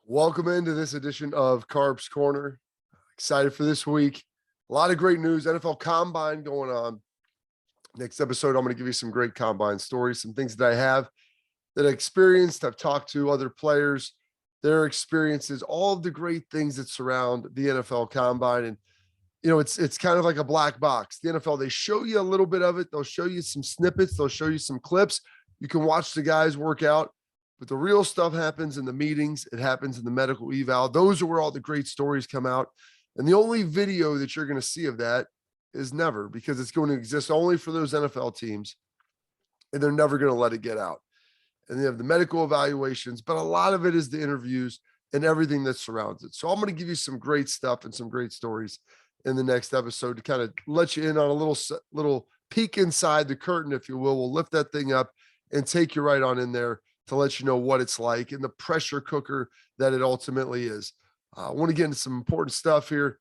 Welcome into this edition of Carps Corner. Excited for this week. A lot of great news. NFL Combine going on. Next episode, I'm going to give you some great Combine stories, some things that I have that I experienced. I've talked to other players, their experiences, all of the great things that surround the NFL Combine. And, it's kind of like a black box. The NFL, they show you a little bit of it. They'll show you some snippets. They'll show you some clips. You can watch the guys work out. But the real stuff happens in the meetings. It happens in the medical eval. Those are where all the great stories come out. And the only video that you're going to see of that is never, because it's going to exist only for those NFL teams. And they're never going to let it get out. And they have the medical evaluations, but a lot of it is the interviews and everything that surrounds it. So I'm going to give you some great stuff and some great stories in the next episode to kind of let you in on a little peek inside the curtain, if you will. We'll lift that thing up and take you right on in there to let you know what it's like and the pressure cooker that it ultimately is. I want to get into some important stuff here.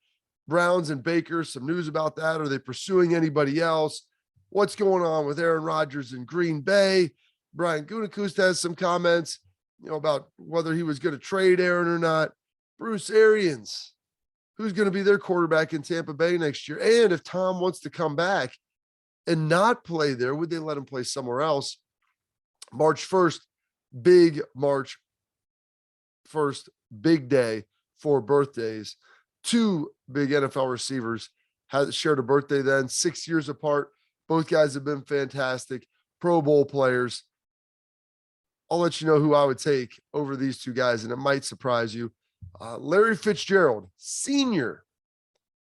Browns and Baker, some news about that. Are they pursuing anybody else? What's going on with Aaron Rodgers in Green Bay? Brian Gutekunst has some comments, about whether he was going to trade Aaron or not. Bruce Arians, who's going to be their quarterback in Tampa Bay next year? And if Tom wants to come back and not play there, would they let him play somewhere else? March 1st, March 1st, big day for birthdays. Two big NFL receivers had shared a birthday then, 6 years apart. Both guys have been fantastic, Pro Bowl players. I'll let you know who I would take over these two guys, and it might surprise you. Larry Fitzgerald Sr.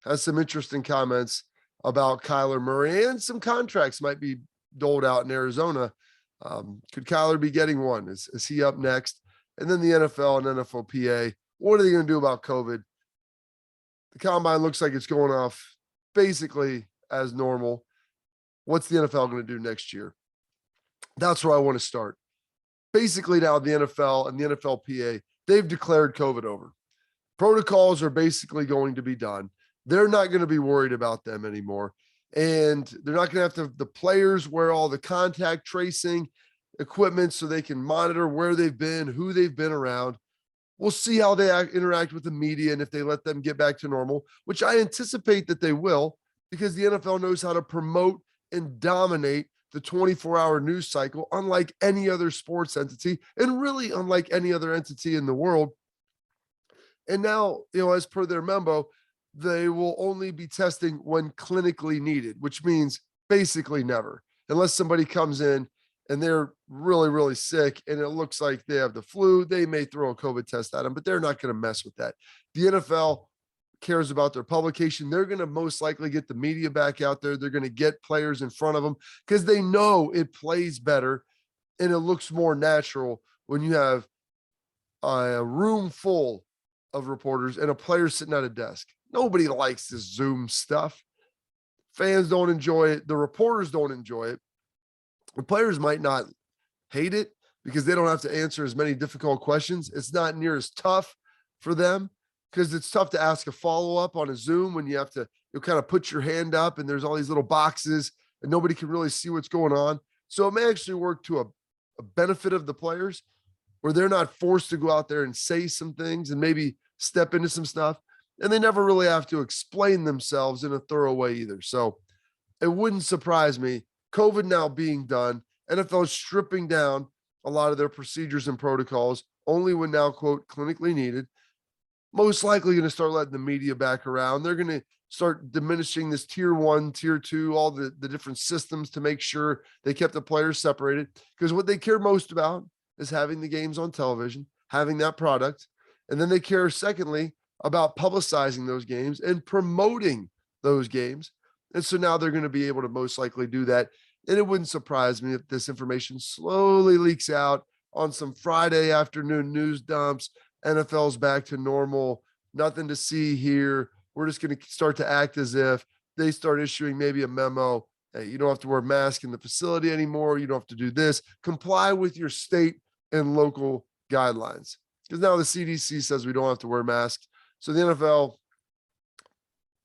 has some interesting comments about Kyler Murray, and some contracts might be doled out in Arizona. Could Kyler be getting one? Is he up next? And then the NFL and NFLPA, what are they going to do about COVID? The Combine looks like it's going off basically as normal. What's the NFL going to do next year? That's where I want to start. Basically now the NFL and the NFLPA, they've declared COVID over. Protocols are basically going to be done. They're not going to be worried about them anymore. And they're not going to have the players wear all the contact tracing equipment so they can monitor where they've been, who they've been around. We'll see how they interact with the media and if they let them get back to normal, which I anticipate that they will, because the NFL knows how to promote and dominate the 24-hour news cycle, unlike any other sports entity, and really unlike any other entity in the world. And now, as per their memo, they will only be testing when clinically needed, which means basically never, unless somebody comes in and they're really, really sick and it looks like they have the flu. They may throw a COVID test at them, but they're not going to mess with that. The NFL cares about their publication. They're going to most likely get the media back out there. They're going to get players in front of them because they know it plays better and it looks more natural when you have a room full of reporters and a player sitting at a desk. Nobody likes this Zoom stuff. Fans don't enjoy it. The reporters don't enjoy it. The players might not hate it because they don't have to answer as many difficult questions. It's not near as tough for them because it's tough to ask a follow-up on a Zoom when you have to kind of put your hand up and there's all these little boxes and nobody can really see what's going on. So it may actually work to a benefit of the players where they're not forced to go out there and say some things and maybe step into some stuff. And they never really have to explain themselves in a thorough way either. So it wouldn't surprise me. COVID now being done, NFL is stripping down a lot of their procedures and protocols, only when now, quote, clinically needed. Most likely going to start letting the media back around. They're going to start diminishing this tier 1, tier 2, all the different systems to make sure they kept the players separated. Because what they care most about is having the games on television, having that product. And then they care, secondly, about publicizing those games and promoting those games. And so now they're going to be able to most likely do that. And it wouldn't surprise me if this information slowly leaks out on some Friday afternoon news dumps. NFL's back to normal. Nothing to see here. We're just going to start to act as if they start issuing maybe a memo. Hey, you don't have to wear a mask in the facility anymore. You don't have to do this. Comply with your state and local guidelines. Because now the CDC says we don't have to wear masks. So the NFL,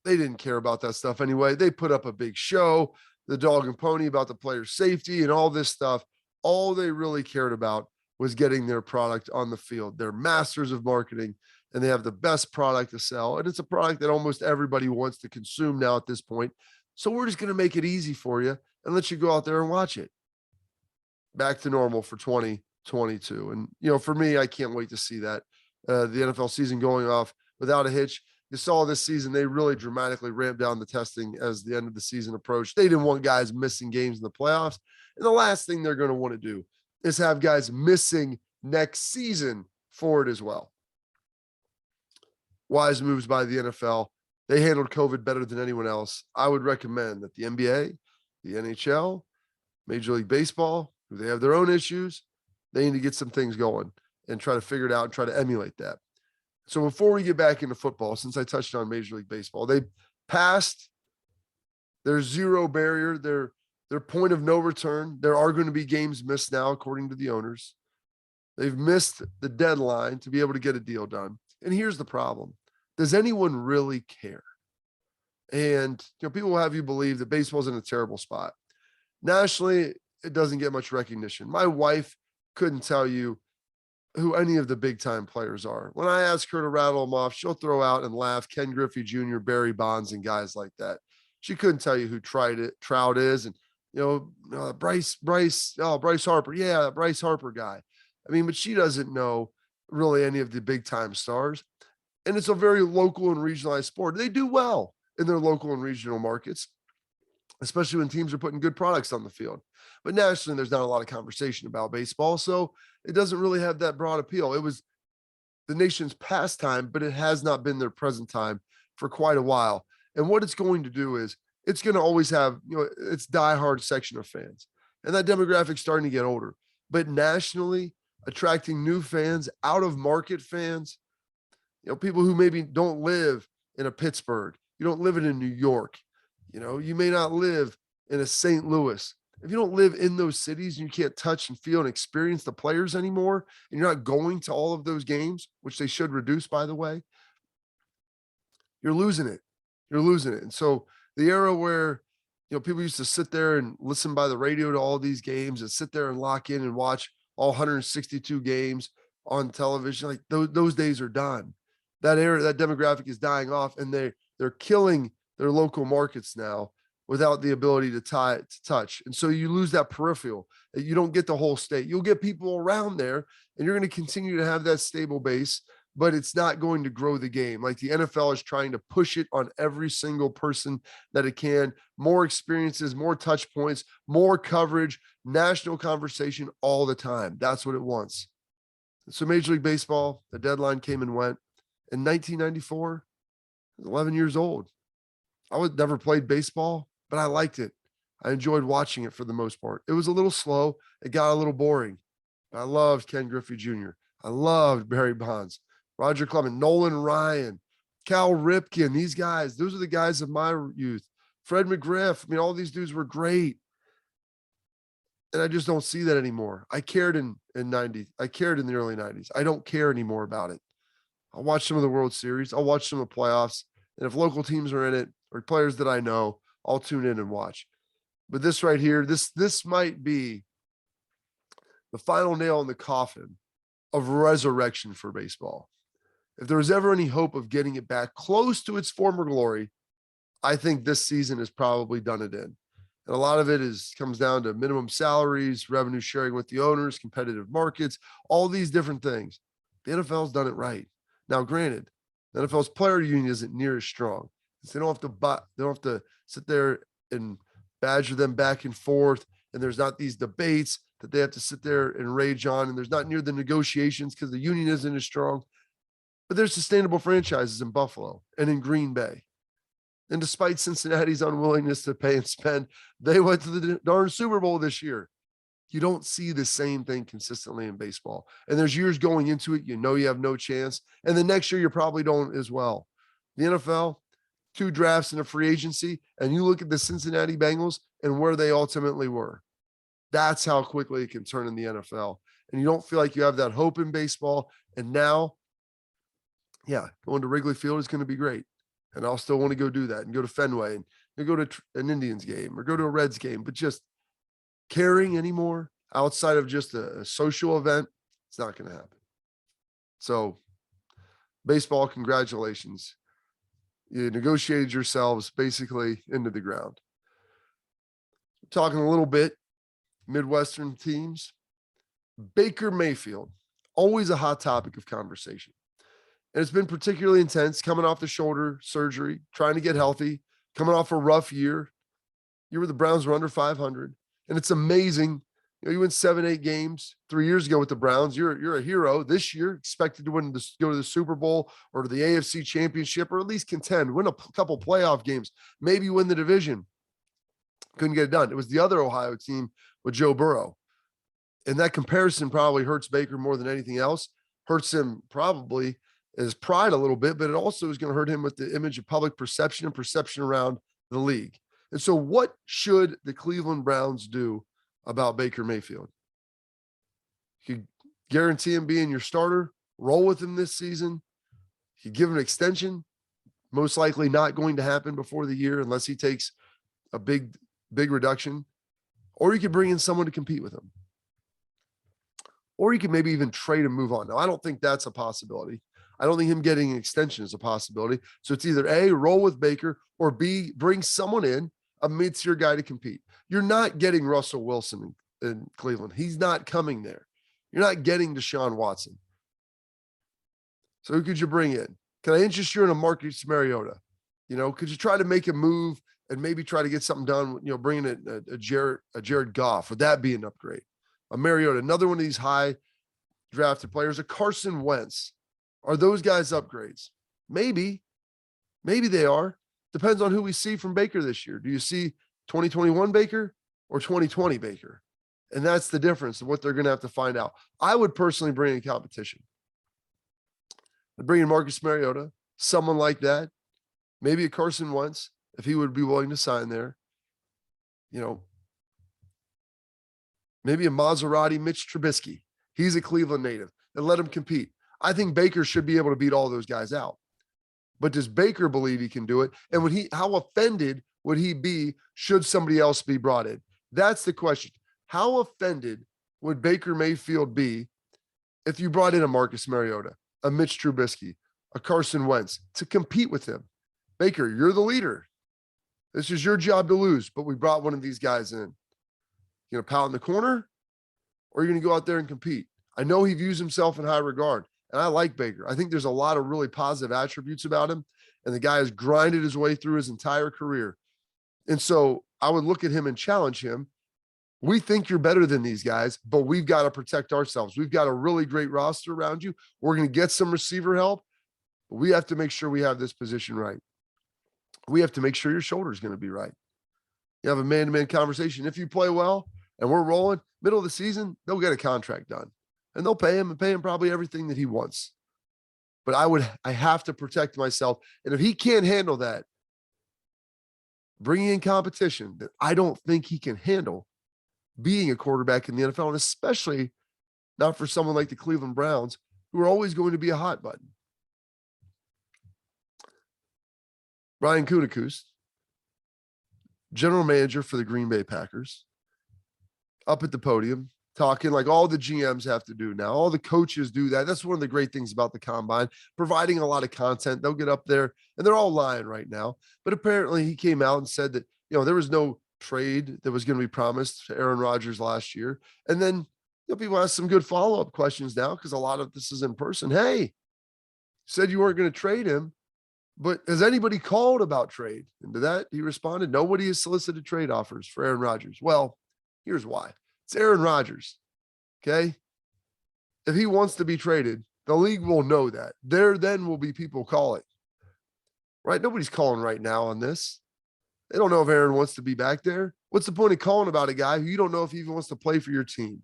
they didn't care about that stuff anyway. They put up a big show, the dog and pony about the player safety and all this stuff. All they really cared about was getting their product on the field. They're masters of marketing, and they have the best product to sell. And it's a product that almost everybody wants to consume now at this point. So we're just going to make it easy for you and let you go out there and watch it. Back to normal for 2022. And, for me, I can't wait to see that. The NFL season going off without a hitch. You saw this season, they really dramatically ramped down the testing as the end of the season approached. They didn't want guys missing games in the playoffs. And the last thing they're going to want to do is have guys missing next season for it as well. Wise moves by the NFL. They handled COVID better than anyone else. I would recommend that the NBA, the NHL, Major League Baseball, they have their own issues. They need to get some things going and try to figure it out and try to emulate that. So before we get back into football, since I touched on Major League Baseball, they passed their zero barrier, their point of no return. There are going to be games missed now, according to the owners. They've missed the deadline to be able to get a deal done. And here's the problem. Does anyone really care? And people will have you believe that baseball's in a terrible spot. Nationally, it doesn't get much recognition. My wife couldn't tell you who any of the big time players are. When I ask her to rattle them off, she'll throw out and laugh Ken Griffey Jr., Barry Bonds, and guys like that. She couldn't tell you who Trout is, and Bryce Harper. Yeah, Bryce Harper guy. I mean, but she doesn't know really any of the big time stars. And it's a very local and regionalized sport. They do well in their local and regional markets, especially when teams are putting good products on the field. But nationally, there's not a lot of conversation about baseball, so it doesn't really have that broad appeal. It was the nation's pastime, but it has not been their present time for quite a while. And what it's going to do is it's going to always have, its diehard section of fans. And that demographic's starting to get older. But nationally, attracting new fans, out of market fans, people who maybe don't live in a Pittsburgh, you don't live in a New York, you may not live in a St. Louis. If you don't live in those cities and you can't touch and feel and experience the players anymore, and you're not going to all of those games, which they should reduce, by the way, you're losing it. You're losing it. And so the era where, people used to sit there and listen by the radio to all these games and sit there and lock in and watch all 162 games on television, like those days are done. That era, that demographic is dying off, and they're killing their local markets now without the ability to touch. And so you lose that peripheral. You don't get the whole state. You'll get people around there, and you're going to continue to have that stable base, but it's not going to grow the game. Like the NFL is trying to push it on every single person that it can. More experiences, more touch points, more coverage, national conversation all the time. That's what it wants. So Major League Baseball, the deadline came and went. In 1994, I was 11 years old. I would never played baseball, but I liked it. I enjoyed watching it for the most part. It was a little slow. It got a little boring. But I loved Ken Griffey Jr. I loved Barry Bonds, Roger Clemens, Nolan Ryan, Cal Ripken. These guys, those are the guys of my youth. Fred McGriff. I mean, all these dudes were great. And I just don't see that anymore. I cared in 90. I cared in the early 90s. I don't care anymore about it. I'll watch some of the World Series. I'll watch some of the playoffs. And if local teams are in it or players that I know, I'll tune in and watch. But this right here, this might be the final nail in the coffin of resurrection for baseball. If there was ever any hope of getting it back close to its former glory, I think this season has probably done it in. And a lot of it comes down to minimum salaries, revenue sharing with the owners, competitive markets, all these different things. The NFL's done it right. Now, granted, the NFL's player union isn't near as strong. They don't have to sit there and badger them back and forth. And there's not these debates that they have to sit there and rage on. And there's not near the negotiations because the union isn't as strong. But there's sustainable franchises in Buffalo and in Green Bay. And despite Cincinnati's unwillingness to pay and spend, they went to the darn Super Bowl this year. You don't see the same thing consistently in baseball. And there's years going into it, you have no chance. And the next year, you probably don't as well. The NFL, 2 drafts and a free agency, and you look at the Cincinnati Bengals and where they ultimately were. That's how quickly it can turn in the NFL. And you don't feel like you have that hope in baseball. And now, going to Wrigley Field is going to be great. And I'll still want to go do that and go to Fenway and go to an Indians game or go to a Reds game. But just caring anymore outside of just a social event, It's not going to happen. So baseball, congratulations. You negotiated yourselves basically into the ground. Talking a little bit, Midwestern teams. Baker Mayfield, always a hot topic of conversation. And it's been particularly intense coming off the shoulder surgery, trying to get healthy, coming off a rough year. You were the Browns were under 500. And it's amazing. You win 7-8 games 3 years ago with the Browns. You're a hero this year, expected to go to the Super Bowl or to the AFC Championship, or at least contend, win a couple playoff games, maybe win the division. Couldn't get it done. It was the other Ohio team with Joe Burrow. And that comparison probably hurts Baker more than anything else. Hurts him probably his pride a little bit, but it also is going to hurt him with the image of public perception and perception around the league. And so what should the Cleveland Browns do about Baker Mayfield? You could guarantee him being your starter, roll with him this season. You give him an extension, most likely not going to happen before the year unless he takes a big reduction. Or you could bring in someone to compete with him. Or you could maybe even trade and move on. Now, I don't think that's a possibility. I don't think him getting an extension is a possibility. So it's either A, roll with Baker, or B, bring someone in, a mid-tier guy to compete. You're not getting Russell Wilson in Cleveland. He's not coming there. You're not getting Deshaun Watson. So who could you bring in? Can I interest you in a Marcus Mariota? Could you try to make a move and maybe try to get something done, bringing in a Jared Goff? Would that be an upgrade? A Mariota, another one of these high drafted players, a Carson Wentz. Are those guys upgrades? Maybe they are. Depends on who we see from Baker this year. Do you see 2021 Baker or 2020 Baker? And that's the difference of what they're going to have to find out. I would personally bring in competition. I'd bring in Marcus Mariota, someone like that. Maybe a Carson Wentz, if he would be willing to sign there. Maybe a Maserati Mitch Trubisky. He's a Cleveland native. And let him compete. I think Baker should be able to beat all those guys out. But does Baker believe he can do it? And how offended would he be should somebody else be brought in? That's the question. How offended would Baker Mayfield be if you brought in a Marcus Mariota, a Mitch Trubisky, a Carson Wentz to compete with him? Baker, you're the leader. This is your job to lose, but we brought one of these guys in. You going to pout in the corner, or are you going to go out there and compete? I know he views himself in high regard, and I like Baker. I think there's a lot of really positive attributes about him, and the guy has grinded his way through his entire career. And so I would look at him and challenge him. We think you're better than these guys, but we've got to protect ourselves. We've got a really great roster around you. We're going to get some receiver help, but we have to make sure we have this position right. We have to make sure your shoulder is going to be right. You have a man-to-man conversation. If you play well and we're rolling, middle of the season, they'll get a contract done. And they'll pay him probably everything that he wants. But I have to protect myself. And if he can't handle that, bringing in competition that I don't think he can handle being a quarterback in the NFL, and especially not for someone like the Cleveland Browns, who are always going to be a hot button. Brian Gutekunst, general manager for the Green Bay Packers, up at the podium, talking like all the GMs have to do now. All the coaches do that. That's one of the great things about the combine, providing a lot of content. They'll get up there, and they're all lying right now. But apparently he came out and said that, there was no trade that was going to be promised to Aaron Rodgers last year. And then people ask some good follow-up questions now because a lot of this is in person. Hey, you said you weren't going to trade him, but has anybody called about trade? And to that, he responded, nobody has solicited trade offers for Aaron Rodgers. Well, here's why. It's Aaron Rodgers, okay? If he wants to be traded, the league will know that. There then will be people calling, right? Nobody's calling right now on this. They don't know if Aaron wants to be back there. What's the point of calling about a guy who you don't know if he even wants to play for your team?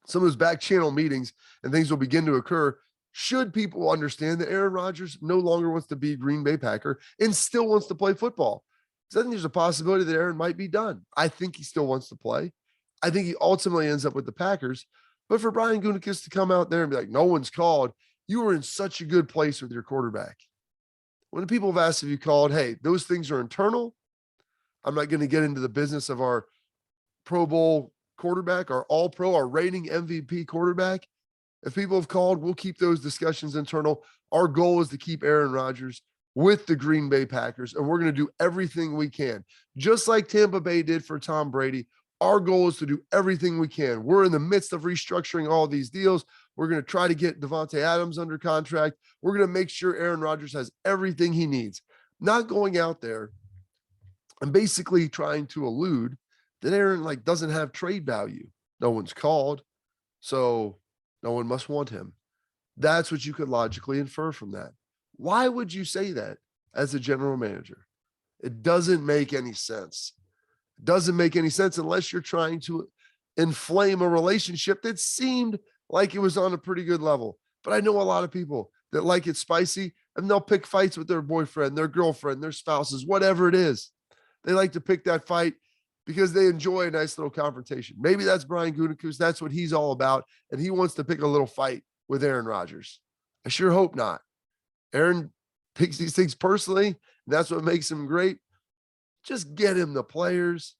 Some of those back channel meetings and things will begin to occur should people understand that Aaron Rodgers no longer wants to be a Green Bay Packer and still wants to play football. So I think there's a possibility that Aaron might be done. I think he still wants to play. I think he ultimately ends up with the Packers. But for Brian Gutekunst to come out there and be like, no one's called, you were in such a good place with your quarterback. When people have asked if you called, hey, those things are internal. I'm not going to get into the business of our Pro Bowl quarterback, our All-Pro, our reigning MVP quarterback. If people have called, we'll keep those discussions internal. Our goal is to keep Aaron Rodgers with the Green Bay Packers, and we're going to do everything we can. Just like Tampa Bay did for Tom Brady, our goal is to do everything we can. We're in the midst of restructuring all these deals. We're going to try to get Devontae Adams under contract. We're going to make sure Aaron Rodgers has everything he needs. Not going out there and basically trying to allude that Aaron doesn't have trade value. No one's called, so no one must want him. That's what you could logically infer from that. Why would you say that as a general manager? It doesn't make any sense. It doesn't make any sense unless you're trying to inflame a relationship that seemed like it was on a pretty good level. But I know a lot of people that like it spicy, and they'll pick fights with their boyfriend, their girlfriend, their spouses, whatever it is. They like to pick that fight because they enjoy a nice little confrontation. Maybe that's Brian Gutekunst. That's what he's all about. And he wants to pick a little fight with Aaron Rodgers. I sure hope not. Aaron takes these things personally, and that's what makes him great. Just get him the players,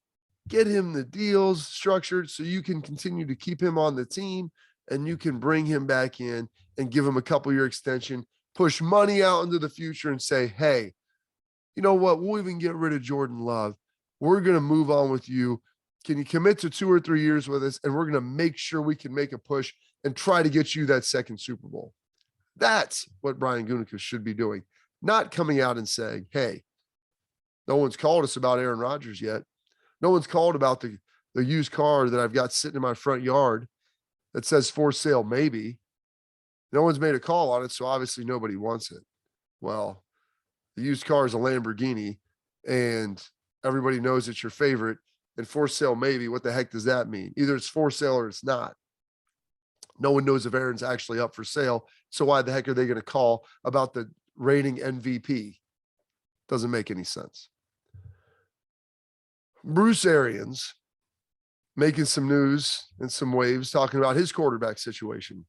get him the deals structured so you can continue to keep him on the team, and you can bring him back in and give him a couple-year extension, push money out into the future and say, hey, you know what? We'll even get rid of Jordan Love. We're going to move on with you. Can you commit to 2 or 3 years with us? And we're going to make sure we can make a push and try to get you that second Super Bowl. That's what Brian Gutekunst should be doing, not coming out and saying, hey, no one's called us about Aaron Rodgers yet. No one's called about the used car that I've got sitting in my front yard that says for sale, maybe. No one's made a call on it, so obviously nobody wants it. Well, the used car is a Lamborghini, and everybody knows it's your favorite. And for sale, maybe. What the heck does that mean? Either it's for sale or it's not. No one knows if Aaron's actually up for sale. So why the heck are they going to call about the reigning MVP? Doesn't make any sense. Bruce Arians making some news and some waves talking about his quarterback situation.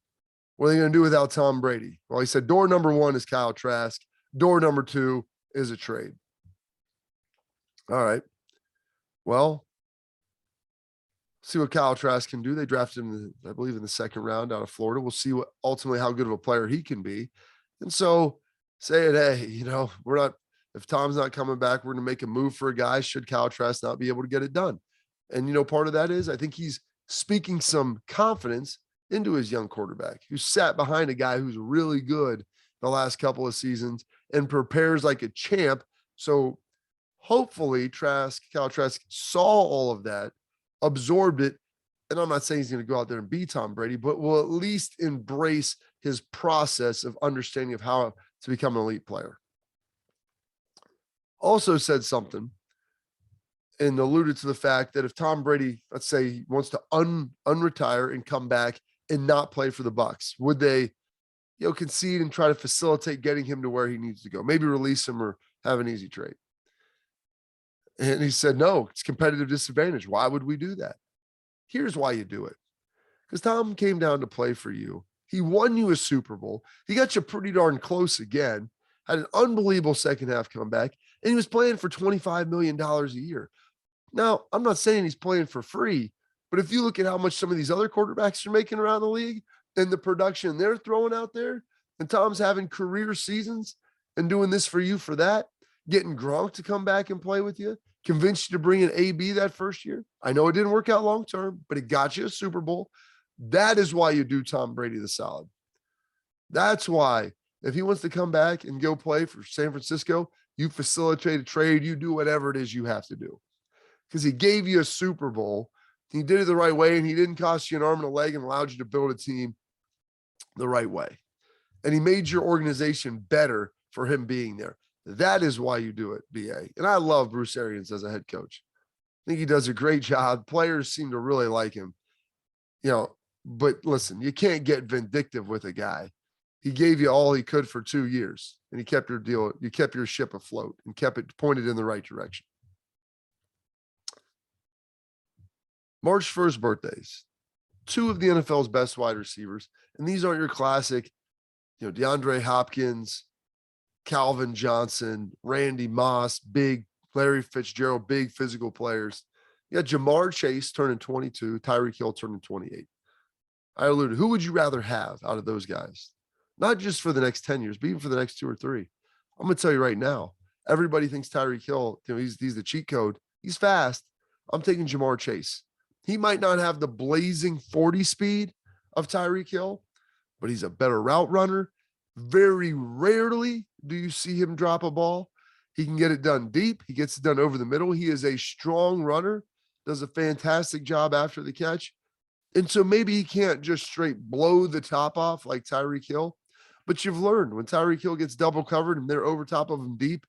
What are they going to do without Tom Brady? Well, he said door number 1 is Kyle Trask. Door number 2 is a trade. All right. Well, see what Kyle Trask can do. They drafted him, I believe, in the 2nd round out of Florida. We'll see what ultimately how good of a player he can be. And so saying, hey, we're not, if Tom's not coming back, we're going to make a move for a guy should Kyle Trask not be able to get it done. And, part of that is I think he's speaking some confidence into his young quarterback who sat behind a guy who's really good the last couple of seasons and prepares like a champ. So hopefully Kyle Trask saw all of that, absorbed it. And I'm not saying he's going to go out there and be Tom Brady, but will at least embrace his process of understanding of how to become an elite player. Also said something and alluded to the fact that if Tom Brady, let's say, he wants to unretire and come back and not play for the Bucs, would they, concede and try to facilitate getting him to where he needs to go? Maybe release him or have an easy trade. And he said, no, it's competitive disadvantage. Why would we do that? Here's why you do it. Because Tom came down to play for you. He won you a Super Bowl. He got you pretty darn close again, had an unbelievable second half comeback, and he was playing for $25 million a year. Now, I'm not saying he's playing for free, but if you look at how much some of these other quarterbacks are making around the league and the production they're throwing out there, and Tom's having career seasons and doing this for you for that, getting Gronk to come back and play with you, convinced you to bring in AB that first year. I know it didn't work out long-term, but it got you a Super Bowl. That is why you do Tom Brady the solid. That's why if he wants to come back and go play for San Francisco, you facilitate a trade, you do whatever it is you have to do. Because he gave you a Super Bowl. He did it the right way, and he didn't cost you an arm and a leg and allowed you to build a team the right way. And he made your organization better for him being there. That is why you do it, BA. And I love Bruce Arians as a head coach. I think he does a great job. Players seem to really like him. But listen, you can't get vindictive with a guy. He gave you all he could for 2 years, and he kept your deal. You kept your ship afloat and kept it pointed in the right direction. March 1st birthdays. 2 of the NFL's best wide receivers. And these aren't your classic, DeAndre Hopkins, Calvin Johnson, Randy Moss, big Larry Fitzgerald, big physical players. You got Jamar Chase turning 22, Tyreek Hill turning 28. I alluded, who would you rather have out of those guys? Not just for the next 10 years, but even for the next 2 or 3. I'm going to tell you right now, everybody thinks Tyreek Hill, he's the cheat code. He's fast. I'm taking Jamar Chase. He might not have the blazing 40 speed of Tyreek Hill, but he's a better route runner. Very rarely do you see him drop a ball. He can get it done deep. He gets it done over the middle. He is a strong runner, does a fantastic job after the catch. And so maybe he can't just straight blow the top off like Tyreek Hill, but you've learned when Tyreek Hill gets double covered and they're over top of him deep,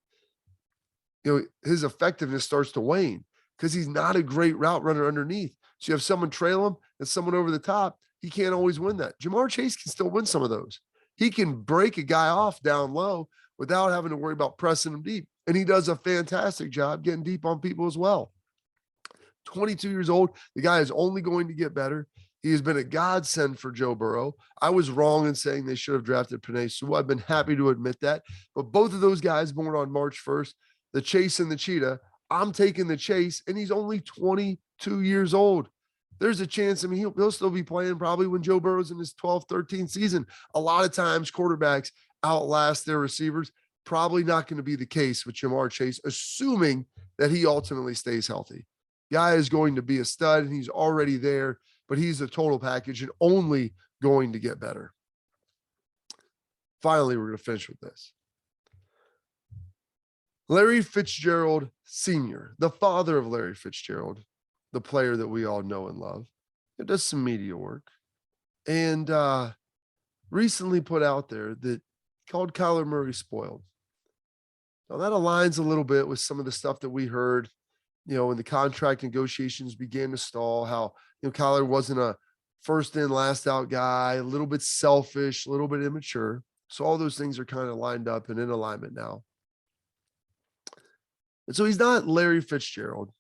his effectiveness starts to wane because he's not a great route runner underneath. So you have someone trail him and someone over the top. He can't always win that. Jamar Chase can still win some of those. He can break a guy off down low without having to worry about pressing him deep. And he does a fantastic job getting deep on people as well. 22 years old. The guy is only going to get better. He has been a godsend for Joe Burrow. I was wrong in saying they should have drafted Penei Sewell. I've been happy to admit that. But both of those guys born on March 1st, the Chase and the Cheetah, I'm taking the Chase, and he's only 22 years old. There's a chance, he'll still be playing probably when Joe Burrow's in his 12th, 13th season. A lot of times quarterbacks outlast their receivers. Probably not going to be the case with Jamar Chase, assuming that he ultimately stays healthy. Guy is going to be a stud, and he's already there, but he's a total package and only going to get better. Finally, we're going to finish with this. Larry Fitzgerald Sr., the father of Larry Fitzgerald, the player that we all know and love, it does some media work, and recently put out there that called Kyler Murray spoiled. Now that aligns a little bit with some of the stuff that we heard, when the contract negotiations began to stall, how, Kyler wasn't a first in, last out guy, a little bit selfish, a little bit immature. So all those things are kind of lined up and in alignment now. And so he's not Larry Fitzgerald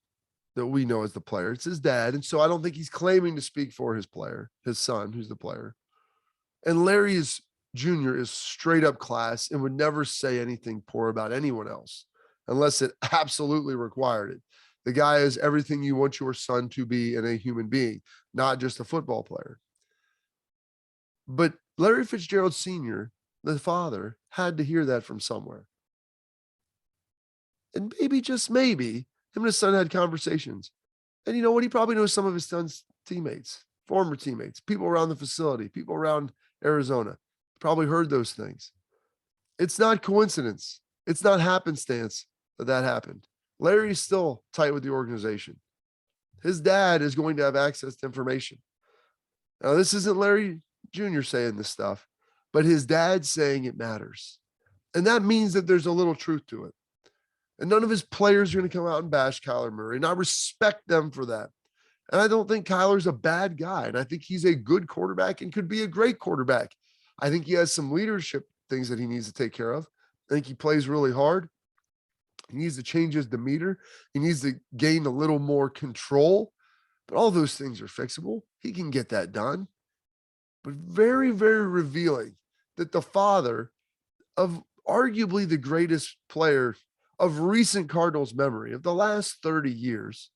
that we know as the player. It's his dad. And so I don't think he's claiming to speak for his player, his son, who's the player. And Larry Jr. is straight up class and would never say anything poor about anyone else unless it absolutely required it. The guy is everything you want your son to be in a human being, not just a football player. But Larry Fitzgerald Sr., the father, had to hear that from somewhere. And maybe, just maybe, him and his son had conversations. And you know what? He probably knows some of his son's teammates, former teammates, people around the facility, people around Arizona. Probably heard those things. It's not coincidence. It's not happenstance that happened. Larry's still tight with the organization. His dad is going to have access to information. Now, this isn't Larry Jr. saying this stuff, but his dad's saying it matters. And that means that there's a little truth to it. And none of his players are going to come out and bash Kyler Murray. And I respect them for that. And I don't think Kyler's a bad guy. And I think he's a good quarterback and could be a great quarterback. I think he has some leadership things that he needs to take care of. I think he plays really hard. He needs to change his demeanor. He needs to gain a little more control. But all those things are fixable. He can get that done. But very, very revealing that the father of arguably the greatest player of recent Cardinals memory of the last 30 years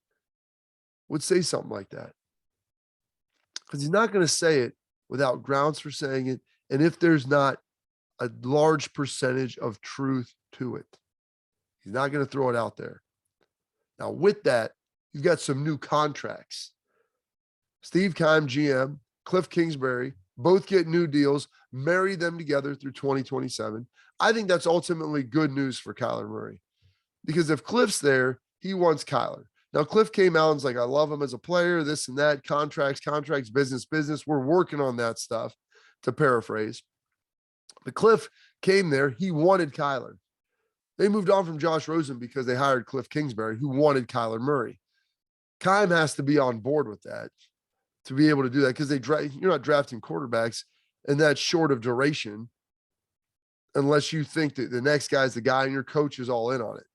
would say something like that. Because he's not going to say it without grounds for saying it. And if there's not a large percentage of truth to it, he's not going to throw it out there. Now, with that, you've got some new contracts. Steve Keim, GM, Cliff Kingsbury, both get new deals, marry them together through 2027. I think that's ultimately good news for Kyler Murray. Because if Cliff's there, he wants Kyler. Now, Cliff came out and was like, I love him as a player, this and that, contracts, business. We're working on that stuff, to paraphrase. But Cliff came there. He wanted Kyler. They moved on from Josh Rosen because they hired Cliff Kingsbury, who wanted Kyler Murray. Keim has to be on board with that to be able to do that, because you're not drafting quarterbacks in that short of duration unless you think that the next guy's the guy and your coach is all in on it.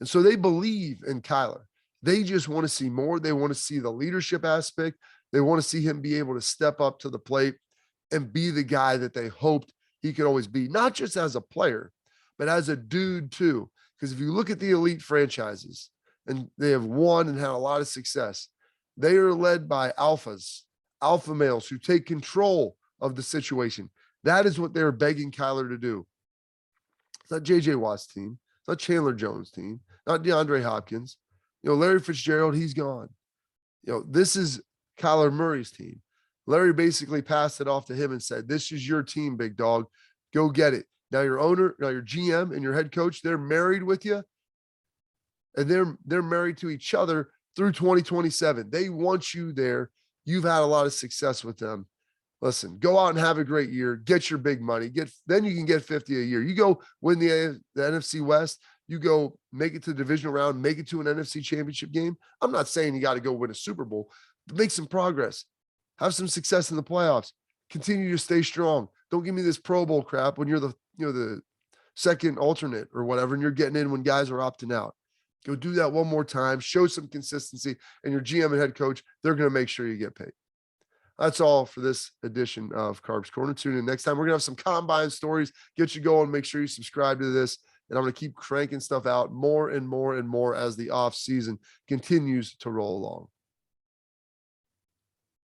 And so they believe in Kyler. They just want to see more. They want to see the leadership aspect. They want to see him be able to step up to the plate and be the guy that they hoped he could always be, not just as a player, but as a dude too. Because if you look at the elite franchises, and they have won and had a lot of success, they are led by alphas, alpha males who take control of the situation. That is what they're begging Kyler to do. It's not JJ Watt's team. It's not Chandler Jones' team, not DeAndre Hopkins. Larry Fitzgerald, he's gone. This is Kyler Murray's team. Larry basically passed it off to him and said, this is your team, big dog. Go get it. Now your owner, now your GM and your head coach, they're married with you. And they're married to each other through 2027. They want you there. You've had a lot of success with them. Listen, go out and have a great year. Get your big money. Then you can get 50 a year. You go win the NFC West. You go make it to the divisional round, make it to an NFC championship game. I'm not saying you got to go win a Super Bowl, but make some progress. Have some success in the playoffs. Continue to stay strong. Don't give me this Pro Bowl crap when you're the second alternate or whatever, and you're getting in when guys are opting out. Go do that one more time. Show some consistency, and your GM and head coach, they're going to make sure you get paid. That's all for this edition of Carps Corner. Tune in next time. We're going to have some combine stories. Get you going. Make sure you subscribe to this. And I'm going to keep cranking stuff out more and more and more as the off season continues to roll along.